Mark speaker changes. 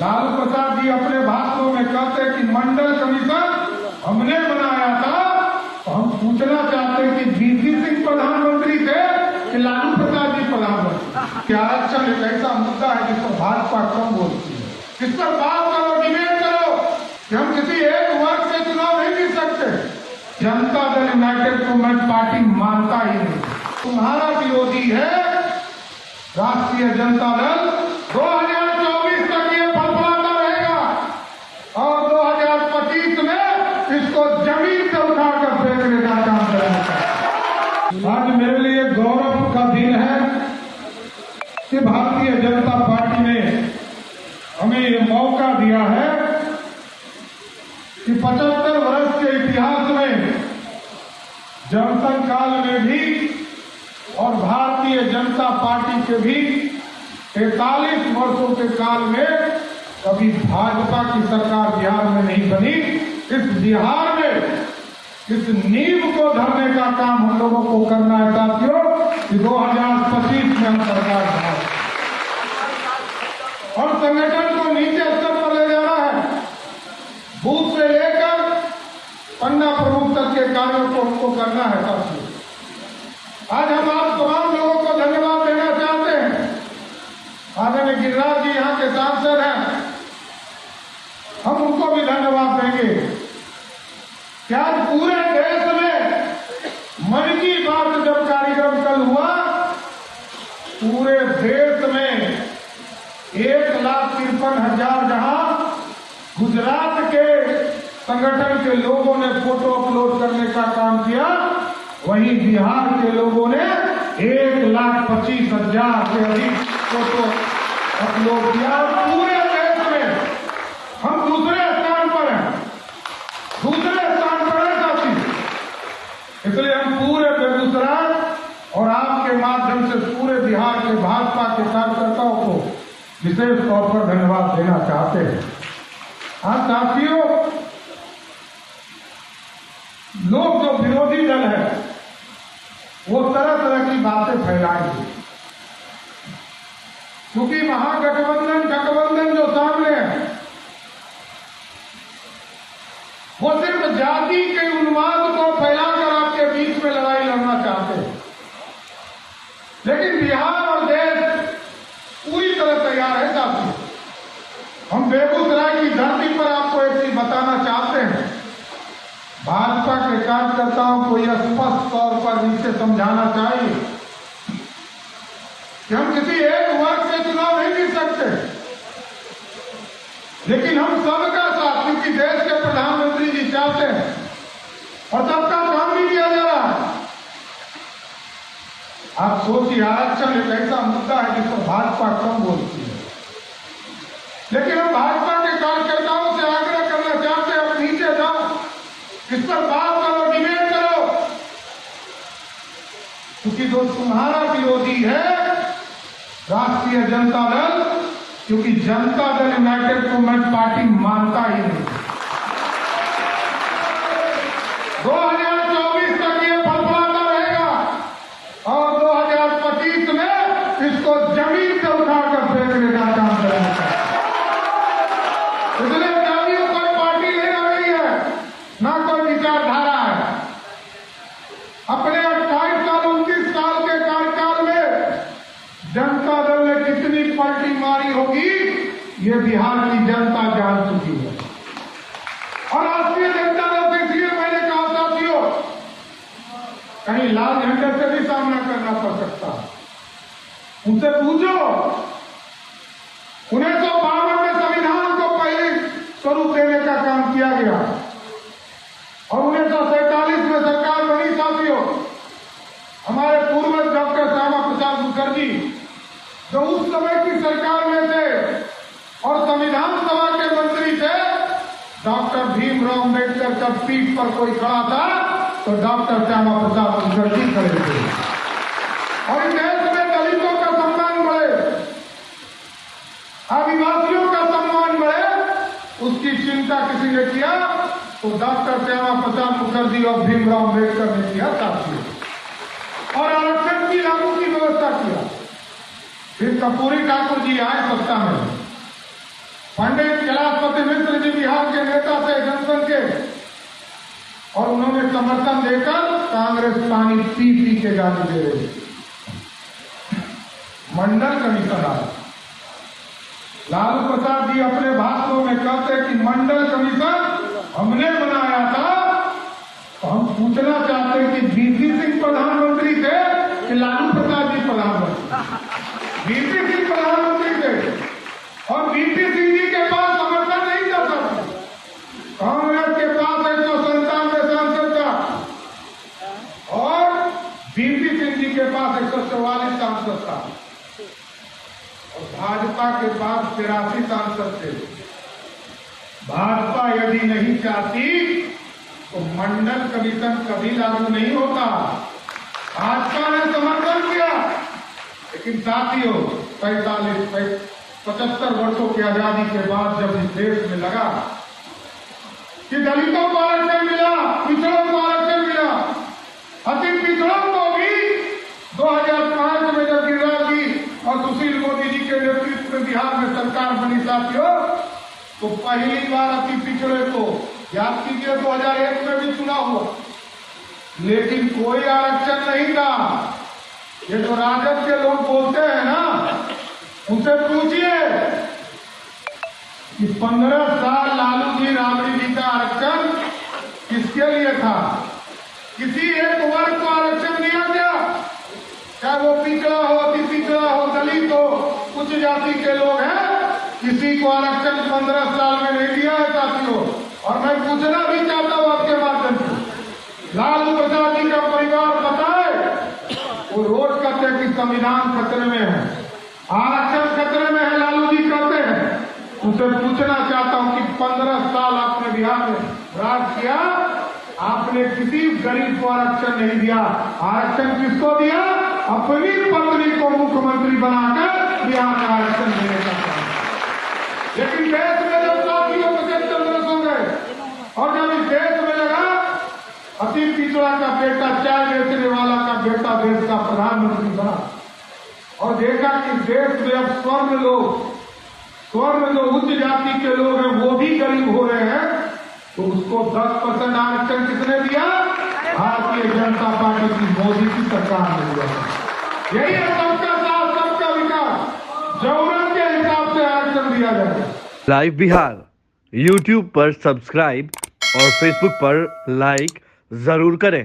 Speaker 1: लालू प्रसाद जी अपने भाषणों में कहते हैं कि मंडल कमीशन हमने बनाया था। तो हम पूछना चाहते हैं कि वीपी सिंह प्रधानमंत्री थे कि लालू प्रसाद जी प्रधानमंत्री? आरक्षण एक ऐसा मुद्दा है जिस पर भाजपा कम बोलती है। इस पर बात करो, डिबेट करो कि हम किसी एक वर्ग से चुनाव नहीं जीत सकते। Janata Dal United movement party मानता ही नहीं। तुम्हारा विरोधी है राष्ट्रीय जनता दल। 2024 तक ये फलफलाता रहेगा और 2025 में इसको जमीन से उठाकर फेंकने का काम करेगा। आज मेरे लिए गौरव का दिन है कि भारतीय जनता पार्टी ने हमें ये मौका दिया है कि 75 वर्ष के इतिहास में जनसंघ काल में भी और भारतीय जनता पार्टी के भी 43 वर्षों के काल में कभी भाजपा की सरकार बिहार में नहीं बनी। इस बिहार में इस नींव को धरने का काम हम लोगों को करना है साथियों कि 2025 में हम सरकार बनाए और संगठन को नीचे स्तर पर ले जाना है। बूथ से लेकर पन्ना प्रमुख तक के कार्यों को हमको करना है साथियों। आज हम आप तमाम लोगों को धन्यवाद देना चाहते हैं। आदरणीय गिरिराज जी यहाँ के सांसद हैं, हम उनको भी धन्यवाद देंगे कि आज पूरे देश में मन की बात जब कार्यक्रम कल हुआ, पूरे देश में 1,53,000 जहां गुजरात के संगठन के लोगों ने फोटो अपलोड करने का काम किया, वहीं बिहार के लोगों ने 1,25,000 से अधिक फोटो अपलोड किया। पूरे देश में हम दूसरे स्थान पर हैं, साथी। इसलिए हम पूरे बेगूसराय और आपके माध्यम से पूरे बिहार के भाजपा के कार्यकर्ताओं को विशेष तौर पर धन्यवाद देना चाहते हैं। आज साथियों, लोग जो विरोधी दल है वो तरह तरह की बातें फैलाएंगे, क्योंकि गठबंधन जो सामने है वो सिर्फ जाति के उन्माद को फैलाकर आपके बीच में लड़ाई लड़ना चाहते हैं। लेकिन बिहार और देश पूरी तरह तैयार है साथियों। हम बेगूसराय की धरती पर आपको एक चीज बताना चाहते हैं। भाजपा के कार्यकर्ताओं को यह स्पष्ट तौर पर नीचे समझाना चाहिए कि हम किसी एक वर्ग से चुनाव नहीं जीत सकते, लेकिन हम सबका साथ, क्योंकि देश के प्रधानमंत्री जी चाहते हैं और सबका काम भी किया जा रहा है। आप सोचिए, आरक्षण एक ऐसा मुद्दा है जिस पर भाजपा कम बोलती है, लेकिन हम भाजपा के कार्यकर्ताओं से आग्रह करना चाहते हैं, आप नीचे जाओ, इस पर बात करो, डिबेट करो, क्योंकि जो तुम्हारा विरोधी है राष्ट्रीय जनता दल, क्योंकि Janata Dal United movement party मानता ही नहीं। 2024 तक ये फलफलाता रहेगा और 2025 में इसको जमीन से उठाकर फेंकने का काम करेगा। इसलिए जातियों कोई पार्टी नहीं रह गई है, ना कोई विचारधारा है। अपने 28 साल 29 साल के कार्यकाल में जनता दल ने कितनी पलटी मारी होगी ये बिहार की जनता जान चुकी है। और राष्ट्रीय जनता दल से इसलिए मैंने कहा साथियों, कहीं लाल झंडे से भी सामना करना पड़ सकता है। उनसे पूछो, 1952 में संविधान को पहले स्वरूप देने का काम किया गया और 1947 में सरकार बनी साथियों। हमारे पूर्वज डॉक्टर श्यामा प्रसाद मुखर्जी जो उस समय की सरकार में थे और संविधान सभा के मंत्री थे, डॉक्टर भीमराव अम्बेडकर का पीठ पर कोई खड़ा था तो डॉक्टर श्यामा प्रसाद मुखर्जी खड़े थे। और इस देश में दलितों का सम्मान बढ़े, आदिवासियों का सम्मान बढ़े, उसकी चिंता किसी ने किया तो डॉक्टर श्यामा प्रसाद मुखर्जी और भीमराव अम्बेडकर ने किया साथियों। और आरक्षण की लागू की व्यवस्था किया। फिर कर्पूरी ठाकुर जी आए सत्ता में पंडित कैलाशपति मिश्र जी बिहार के नेता थे जनसंघ के, और उन्होंने समर्थन देकर कांग्रेस पानी पी पी के गाली दे रही। मंडल कमीशन आया। लालू प्रसाद जी अपने भाषणों में कहते कि मंडल कमीशन हमने बनाया था, तो हम पूछना चाहते हैं कि वीपी सिंह प्रधानमंत्री थे कि लालू प्रसाद जी प्रधानमंत्री? वीपी सिंह प्रधानमंत्री थे, और वीपी सिंह जी के पास समर्थन नहीं जाता था। कांग्रेस के पास 197 सांसद था, और वीपी सिंह जी के पास 144 सांसद था, और भाजपा के पास 83 सांसद थे। भाजपा यदि नहीं चाहती तो मंडल कमीशन कभी लागू नहीं होता। भाजपा ने समर्थन किया, लेकिन साथियों 75 वर्षों की आजादी के बाद जब इस देश में लगा कि दलितों को आरक्षण मिला, पिछड़ों को आरक्षण मिला, अति पिछड़ों को भी 2005 में जब गिरिराज जी और सुशील मोदी जी के नेतृत्व में बिहार में सरकार बनी साथियों, तो पहली बार अति पिछड़े को, याद कीजिए 2001 में भी चुना हुआ, लेकिन कोई आरक्षण नहीं था। ये जो राजद के लोग बोलते हैं ना, उनसे पूछिए कि 15 साल लालू जी राबड़ी जी का आरक्षण किसके लिए था? किसी एक वर्ग को आरक्षण दिया गया? चाहे वो पिछड़ा हो, अति पिछड़ा हो, दलित हो, उच्च जाति के लोग हैं, किसी को आरक्षण 15 साल में नहीं दिया है साथियों। और मैं पूछना भी चाहता हूं आपके माध्यम से, लालू प्रसाद जी का परिवार बताए, वो रोज कहते हैं कि संविधान खतरे में है, आरक्षण खतरे में है, लालू जी कहते हैं। उनसे पूछना चाहता हूं कि 15 साल आपने बिहार में राज किया, आपने किसी गरीब को आरक्षण नहीं दिया। आरक्षण किसको दिया? अपनी पत्नी को मुख्यमंत्री बनाकर बिहार में आरक्षण देने का काम। लेकिन देश में जब साथियों 75 वर्ष हो गए, और जब इस देश में लगा अति पिछड़ा का बेटा, चाय बेचने वाला का बेटा देश का प्रधानमंत्री बना, और देखा कि देश में अब स्वर्ण जो उच्च जाति के लोग हैं वो भी गरीब हो रहे हैं, तो उसको 10% आरक्षण किसने दिया? भारतीय जनता पार्टी की मोदी की सरकार ने दिया। यही है सबका साथ, सबका विकास, जरूरत के हिसाब से आरक्षण दिया जाए।
Speaker 2: लाइव बिहार YouTube पर सब्सक्राइब और Facebook पर लाइक जरूर करें।